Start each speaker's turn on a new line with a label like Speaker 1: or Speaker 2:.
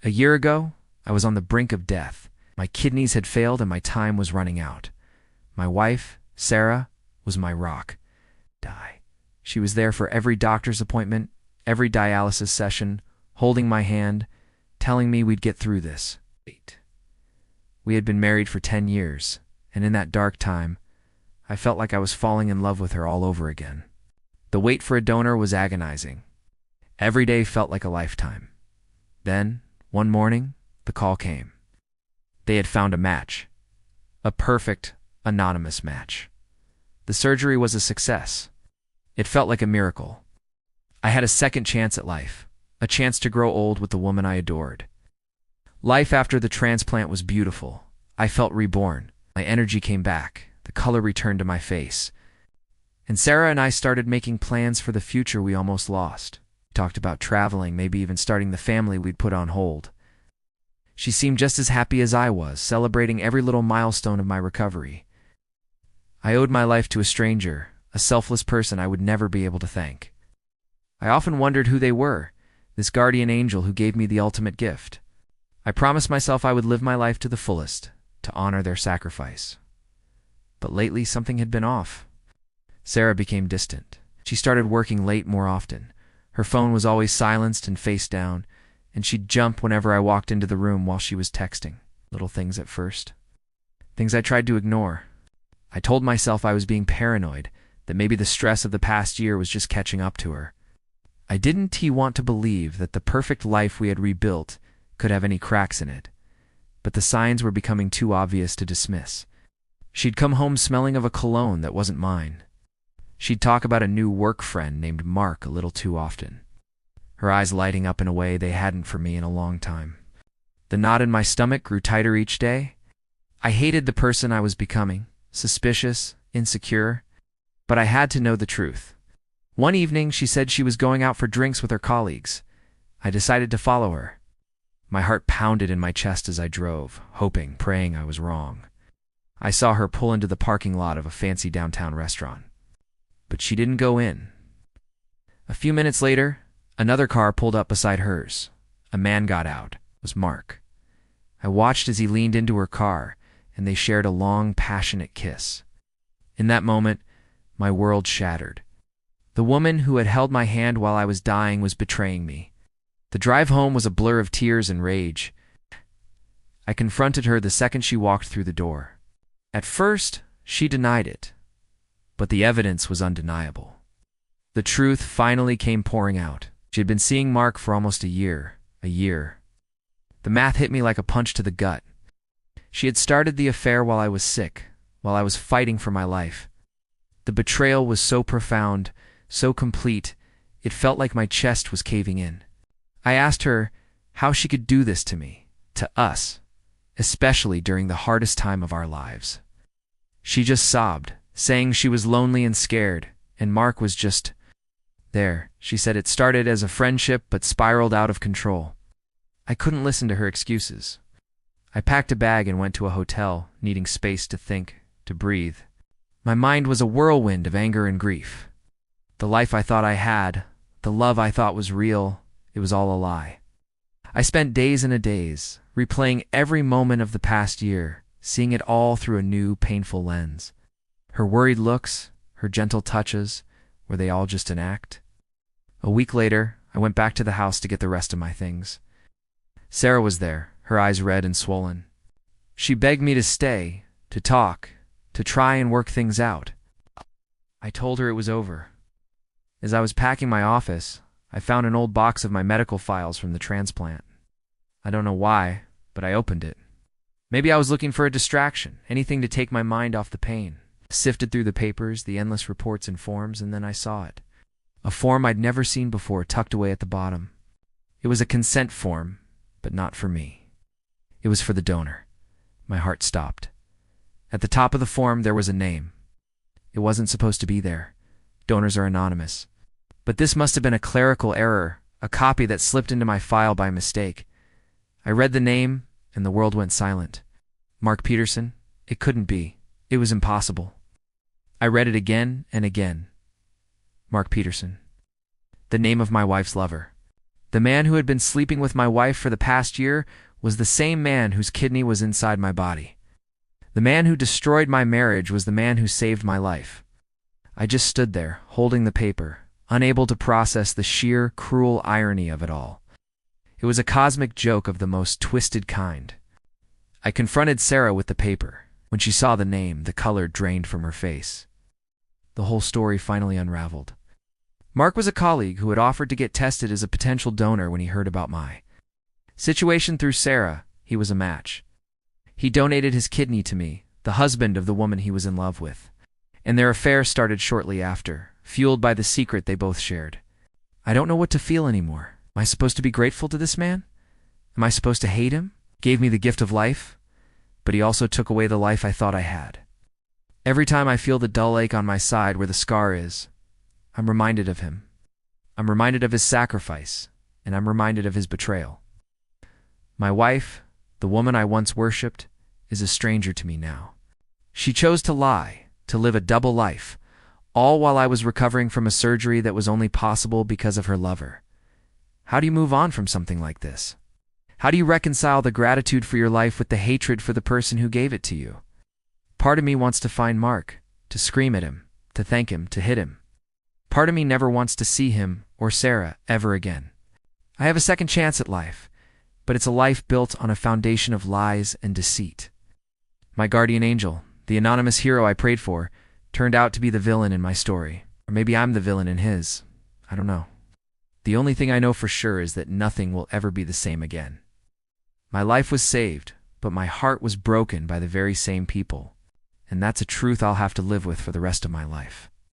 Speaker 1: A year ago, I was on the brink of death. My kidneys had failed and my time was running out. My wife, Sarah, was my rock. She was there for every doctor's appointment, every dialysis session, holding my hand, telling me we'd get through this. We had been married for 10 years, and in that dark time, I felt like I was falling in love with her all over again. The wait for a donor was agonizing. Every day felt like a lifetime. Then, one morning, the call came. They had found a match. A perfect, anonymous match. The surgery was a success. It felt like a miracle. I had a second chance at life, a chance to grow old with the woman I adored. Life after the transplant was beautiful. I felt reborn. My energy came back. The color returned to my face. And Sarah and I started making plans for the future we almost lost. We talked about traveling, maybe even starting the family we'd put on hold. She seemed just as happy as I was, celebrating every little milestone of my recovery. I owed my life to a stranger, a selfless person I would never be able to thank. I often wondered who they were, this guardian angel who gave me the ultimate gift. I promised myself I would live my life to the fullest, to honor their sacrifice. But lately something had been off. Sarah became distant. She started working late more often. Her phone was always silenced and face down, and she'd jump whenever I walked into the room while she was texting. Little things at first. Things I tried to ignore. I told myself I was being paranoid, that maybe the stress of the past year was just catching up to her. I didn't want to believe that the perfect life we had rebuilt could have any cracks in it, but the signs were becoming too obvious to dismiss. She'd come home smelling of a cologne that wasn't mine. She'd talk about a new work friend named Mark a little too often, her eyes lighting up in a way they hadn't for me in a long time. The knot in my stomach grew tighter each day. I hated the person I was becoming, suspicious, insecure, but I had to know the truth. One evening, she said she was going out for drinks with her colleagues. I decided to follow her. My heart pounded in my chest as I drove, hoping, praying I was wrong. I saw her pull into the parking lot of a fancy downtown restaurant. But she didn't go in. A few minutes later, another car pulled up beside hers. A man got out. It was Mark. I watched as he leaned into her car, and they shared a long, passionate kiss. In that moment, my world shattered. The woman who had held my hand while I was dying was betraying me. The drive home was a blur of tears and rage. I confronted her the second she walked through the door. At first, she denied it, but the evidence was undeniable. The truth finally came pouring out. She had been seeing Mark for almost a year. The math hit me like a punch to the gut. She had started the affair while I was sick, while I was fighting for my life. The betrayal was so profound, so complete, it felt like my chest was caving in. I asked her how she could do this to me, to us, especially during the hardest time of our lives. She just sobbed, saying she was lonely and scared, and Mark was just there. She said it started as a friendship but spiraled out of control. I couldn't listen to her excuses. I packed a bag and went to a hotel, needing space to think, to breathe. My mind was a whirlwind of anger and grief. The life I thought I had, the love I thought was real, it was all a lie. I spent days and a days, replaying every moment of the past year, seeing it all through a new, painful lens. Her worried looks, her gentle touches, were they all just an act? A week later, I went back to the house to get the rest of my things. Sarah was there, her eyes red and swollen. She begged me to stay, to talk, to try and work things out. I told her it was over. As I was packing my office, I found an old box of my medical files from the transplant. I don't know why, but I opened it. Maybe I was looking for a distraction, anything to take my mind off the pain. Sifted through the papers, the endless reports and forms, and then I saw it. A form I'd never seen before tucked away at the bottom. It was a consent form, but not for me. It was for the donor. My heart stopped. At the top of the form, there was a name. It wasn't supposed to be there. Donors are anonymous. But this must have been a clerical error, a copy that slipped into my file by mistake. I read the name, and the world went silent. Mark Peterson? It couldn't be. It was impossible. I read it again and again. Mark Peterson. The name of my wife's lover. The man who had been sleeping with my wife for the past year was the same man whose kidney was inside my body. The man who destroyed my marriage was the man who saved my life. I just stood there, holding the paper, unable to process the sheer, cruel irony of it all. It was a cosmic joke of the most twisted kind. I confronted Sarah with the paper. When she saw the name, the color drained from her face. The whole story finally unraveled. Mark was a colleague who had offered to get tested as a potential donor when he heard about my situation through Sarah. He was a match. He donated his kidney to me, the husband of the woman he was in love with. And their affair started shortly after, fueled by the secret they both shared. I don't know what to feel anymore. Am I supposed to be grateful to this man? Am I supposed to hate him? Gave me the gift of life, but he also took away the life I thought I had. Every time I feel the dull ache on my side where the scar is, I'm reminded of him. I'm reminded of his sacrifice, and I'm reminded of his betrayal. My wife, the woman I once worshipped, is a stranger to me now. She chose to lie, to live a double life, all while I was recovering from a surgery that was only possible because of her lover. How do you move on from something like this? How do you reconcile the gratitude for your life with the hatred for the person who gave it to you? Part of me wants to find Mark, to scream at him, to thank him, to hit him. Part of me never wants to see him or Sarah ever again. I have a second chance at life, but it's a life built on a foundation of lies and deceit. My guardian angel, the anonymous hero I prayed for, turned out to be the villain in my story. Or maybe I'm the villain in his. I don't know. The only thing I know for sure is that nothing will ever be the same again. My life was saved, but my heart was broken by the very same people. And that's a truth I'll have to live with for the rest of my life.